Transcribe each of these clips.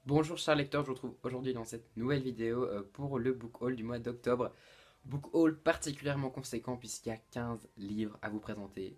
Bonjour chers lecteurs, je vous retrouve aujourd'hui dans cette nouvelle vidéo pour le book haul du mois d'octobre. Book haul particulièrement conséquent puisqu'il y a 15 livres à vous présenter.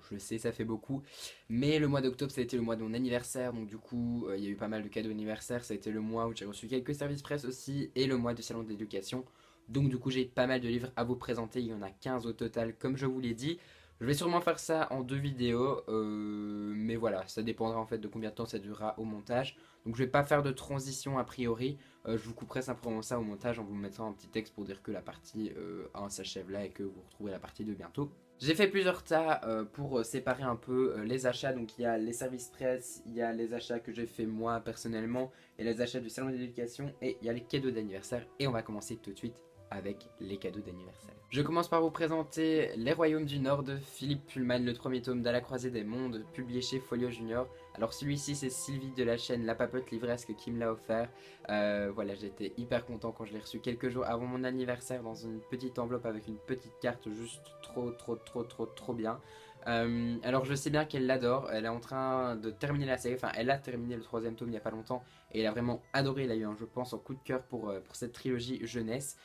Je sais, ça fait beaucoup, mais le mois d'octobre ça a été le mois de mon anniversaire, donc du coup il y a eu pas mal de cadeaux d'anniversaire. Ça a été le mois où j'ai reçu quelques services presse aussi et le mois du salon de l'éducation. Donc du coup j'ai pas mal de livres à vous présenter, il y en a 15 au total comme je vous l'ai dit. Je vais sûrement faire ça en deux vidéos, mais voilà, ça dépendra en fait de combien de temps ça durera au montage. Donc je vais pas faire de transition a priori, je vous couperai simplement ça au montage en vous mettant un petit texte pour dire que la partie 1 s'achève là et que vous retrouverez la partie 2 bientôt. J'ai fait plusieurs tas pour séparer un peu les achats, donc il y a les services presse, il y a les achats que j'ai fait moi personnellement, et les achats du salon d'éducation, et il y a les cadeaux d'anniversaire, et on va commencer tout de suite avec les cadeaux d'anniversaire. Je commence par vous présenter Les Royaumes du Nord de Philippe Pullman, le premier tome d'À la croisée des mondes, publié chez Folio Junior. Alors celui-ci c'est Sylvie de la chaîne La Papote Livresque qui me l'a offert. Voilà, j'étais hyper content quand je l'ai reçu quelques jours avant mon anniversaire dans une petite enveloppe avec une petite carte, juste trop bien. Alors je sais bien qu'elle l'adore, elle est en train de terminer la série, enfin elle a terminé le troisième tome il n'y a pas longtemps et elle a vraiment adoré, elle a eu je pense un coup de cœur pour cette trilogie jeunesse.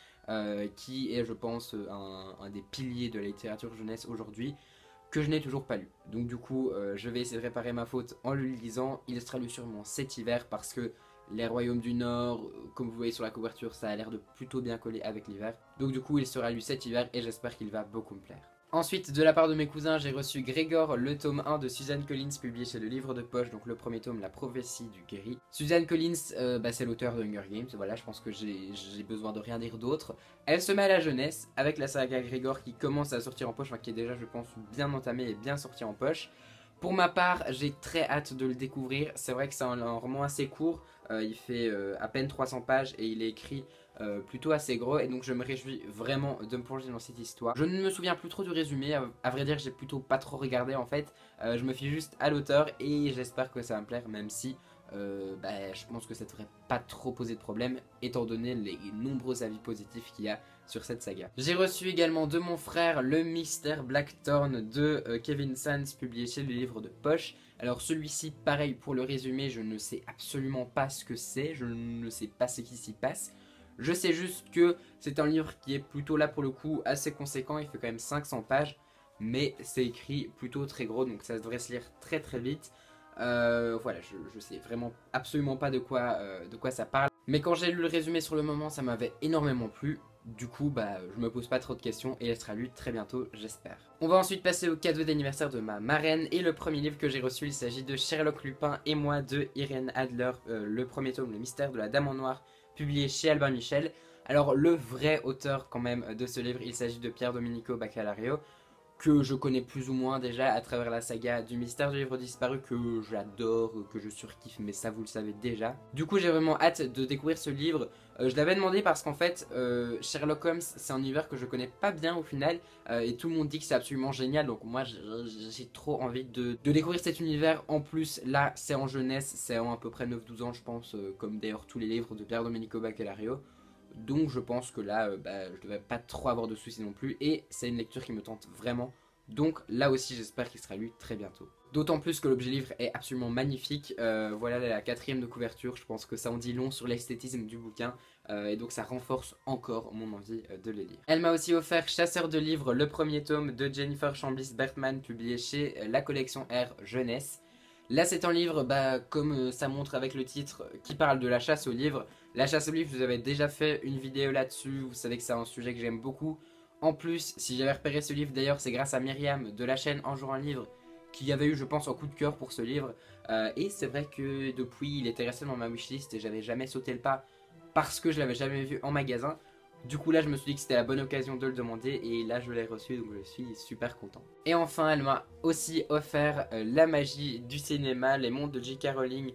Qui est je pense un des piliers de la littérature jeunesse aujourd'hui, que je n'ai toujours pas lu. Donc du coup je vais essayer de réparer ma faute en le lisant. Il sera lu sûrement cet hiver parce que les Royaumes du Nord, comme vous voyez sur la couverture, ça a l'air de plutôt bien coller avec l'hiver. Donc du coup il sera lu cet hiver et j'espère qu'il va beaucoup me plaire. Ensuite, de la part de mes cousins, j'ai reçu Grégor, le tome 1 de Suzanne Collins, publié chez le Livre de Poche, donc le premier tome, La prophétie du guéri. Suzanne Collins, c'est l'auteur de Hunger Games, voilà, je pense que j'ai besoin de rien dire d'autre. Elle se met à la jeunesse, avec la saga Grégor qui commence à sortir en poche, enfin qui est déjà, je pense, bien entamée et bien sortie en poche. Pour ma part, j'ai très hâte de le découvrir. C'est vrai que c'est un roman assez court, il fait à peine 300 pages et il est écrit plutôt assez gros et donc je me réjouis vraiment de me plonger dans cette histoire. Je ne me souviens plus trop du résumé, à vrai dire j'ai plutôt pas trop regardé en fait. Je me fie juste à l'auteur et j'espère que ça va me plaire même si je pense que ça devrait pas trop poser de problème étant donné les nombreux avis positifs qu'il y a sur cette saga. J'ai reçu également de mon frère Le Mystère Blackthorn de Kevin Sands, publié chez le Livre de Poche. Alors celui-ci, pareil pour le résumé, je ne sais absolument pas ce que c'est, je ne sais pas ce qui s'y passe. Je sais juste que c'est un livre qui est plutôt là pour le coup assez conséquent, il fait quand même 500 pages, mais c'est écrit plutôt très gros, donc ça devrait se lire très vite. Voilà, je sais vraiment absolument pas de quoi ça parle. Mais quand j'ai lu le résumé sur le moment, ça m'avait énormément plu. Du coup, je me pose pas trop de questions et elle sera lue très bientôt, j'espère. On va ensuite passer au cadeau d'anniversaire de ma marraine et le premier livre que j'ai reçu, il s'agit de Sherlock Lupin et moi de Irène Adler, le premier tome, Le Mystère de la Dame en Noir, publié chez Albin Michel. Alors le vrai auteur quand même de ce livre, il s'agit de Pier Domenico Baccalario, que je connais plus ou moins déjà à travers la saga du Mystère du Livre Disparu, que j'adore, que je surkiffe, mais ça vous le savez déjà. Du coup j'ai vraiment hâte de découvrir ce livre. Je l'avais demandé parce qu'en fait Sherlock Holmes c'est un univers que je connais pas bien au final, et tout le monde dit que c'est absolument génial, donc moi j'ai trop envie de découvrir cet univers. En plus là c'est en jeunesse, c'est en à peu près 9-12 ans je pense, comme d'ailleurs tous les livres de Pier Domenico Baccalario. Donc je pense que là, je devrais pas trop avoir de soucis non plus. Et c'est une lecture qui me tente vraiment. Donc là aussi, j'espère qu'il sera lu très bientôt. D'autant plus que l'objet livre est absolument magnifique. Voilà la quatrième de couverture. Je pense que ça en dit long sur l'esthétisme du bouquin. Et donc ça renforce encore mon envie de les lire. Elle m'a aussi offert Chasseur de livres, le premier tome de Jennifer Chamblis Bertman, publié chez la collection R Jeunesse. Là c'est un livre, comme ça montre avec le titre, qui parle de la chasse aux livres. La chasse aux livres, je vous avais déjà fait une vidéo là-dessus, vous savez que c'est un sujet que j'aime beaucoup. En plus, si j'avais repéré ce livre d'ailleurs, c'est grâce à Myriam de la chaîne Un jour un livre, qui avait eu je pense un coup de cœur pour ce livre. Et c'est vrai que depuis il était resté dans ma wishlist et j'avais jamais sauté le pas parce que je l'avais jamais vu en magasin. Du coup là je me suis dit que c'était la bonne occasion de le demander et là je l'ai reçu, donc je suis super content. Et enfin elle m'a aussi offert La magie du cinéma, les mondes de J.K. Rowling,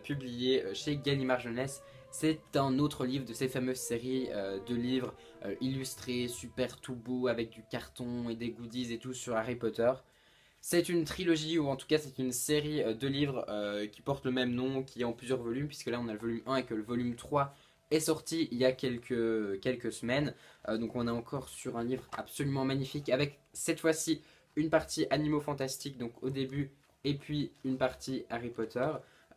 publié chez Gallimard Jeunesse. C'est un autre livre de ces fameuses séries de livres illustrés, super tout beau, avec du carton et des goodies et tout sur Harry Potter. C'est une trilogie, ou en tout cas c'est une série de livres qui porte le même nom, qui est en plusieurs volumes, puisque là on a le volume 1 et que le volume 3 est sorti il y a quelques semaines. Donc on est encore sur un livre absolument magnifique, avec cette fois-ci une partie animaux fantastiques, donc au début, et puis une partie Harry Potter.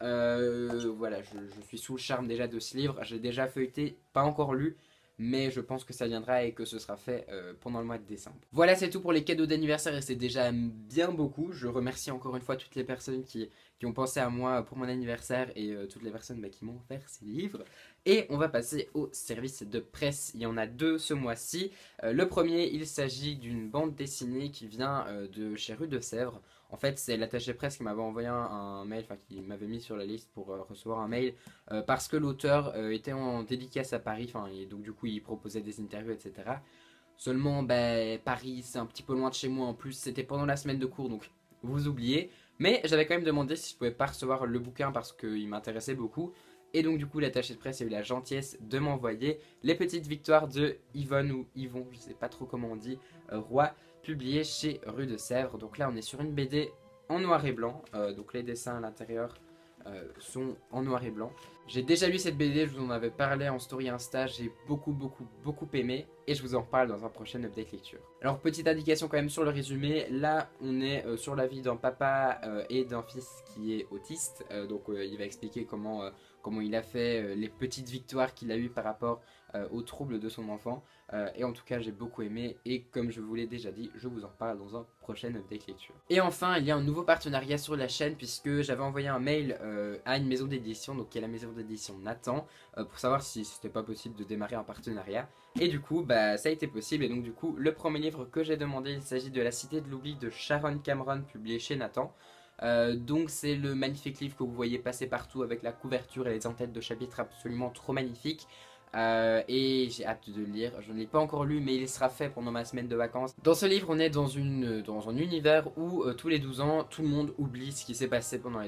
Voilà, je suis sous le charme déjà de ce livre. J'ai déjà feuilleté, pas encore lu, mais je pense que ça viendra et que ce sera fait pendant le mois de décembre. Voilà, c'est tout pour les cadeaux d'anniversaire et c'est déjà bien beaucoup. Je remercie encore une fois toutes les personnes qui ont pensé à moi pour mon anniversaire et toutes les personnes qui m'ont offert ces livres. Et on va passer au service de presse. Il y en a deux ce mois-ci. Le premier, il s'agit d'une bande dessinée qui vient de chez Rue de Sèvres. En fait, c'est l'attaché presse qui m'avait envoyé un mail, enfin qui m'avait mis sur la liste pour recevoir un mail parce que l'auteur était en dédicace à Paris, enfin, et donc du coup il proposait des interviews, etc. Seulement, Paris c'est un petit peu loin de chez moi, en plus c'était pendant la semaine de cours, donc vous oubliez. Mais j'avais quand même demandé si je pouvais pas recevoir le bouquin parce qu'il m'intéressait beaucoup. Et donc du coup l'attaché de presse a eu la gentillesse de m'envoyer les petites victoires de Yvonne ou Yvon, je sais pas trop comment on dit, Roy, publié chez Rue de Sèvres. Donc là on est sur une BD en noir et blanc, donc les dessins à l'intérieur sont en noir et blanc. J'ai déjà lu cette BD, je vous en avais parlé en story Insta, j'ai beaucoup aimé et je vous en reparle dans un prochain update lecture. Alors petite indication quand même sur le résumé, là on est sur la vie d'un papa et d'un fils qui est autiste, donc il va expliquer comment il a fait les petites victoires qu'il a eues par rapport aux troubles de son enfant. Et en tout cas j'ai beaucoup aimé et comme je vous l'ai déjà dit, je vous en parle dans un prochain update lecture. Et enfin il y a un nouveau partenariat sur la chaîne puisque j'avais envoyé un mail à une maison d'édition, donc qui est la maison d'édition Nathan, pour savoir si c'était pas possible de démarrer un partenariat. Et du coup ça a été possible et donc du coup le premier livre que j'ai demandé, il s'agit de La Cité de l'Oubli de Sharon Cameron publié chez Nathan. Donc c'est le magnifique livre que vous voyez passer partout avec la couverture et les entêtes de chapitres absolument trop magnifiques. Et j'ai hâte de le lire, je ne l'ai pas encore lu mais il sera fait pendant ma semaine de vacances. Dans ce livre on est dans un univers où tous les 12 ans tout le monde oublie ce qui s'est passé pendant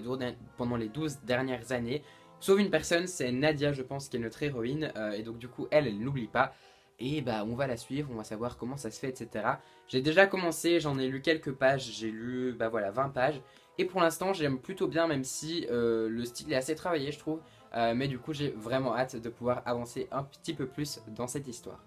les 12 dernières années. Sauf une personne, c'est Nadia je pense qui est notre héroïne et donc du coup elle n'oublie pas. Et on va la suivre, on va savoir comment ça se fait, etc. J'ai déjà commencé, j'en ai lu quelques pages, j'ai lu voilà 20 pages. Et pour l'instant j'aime plutôt bien même si le style est assez travaillé je trouve. Mais du coup j'ai vraiment hâte de pouvoir avancer un petit peu plus dans cette histoire.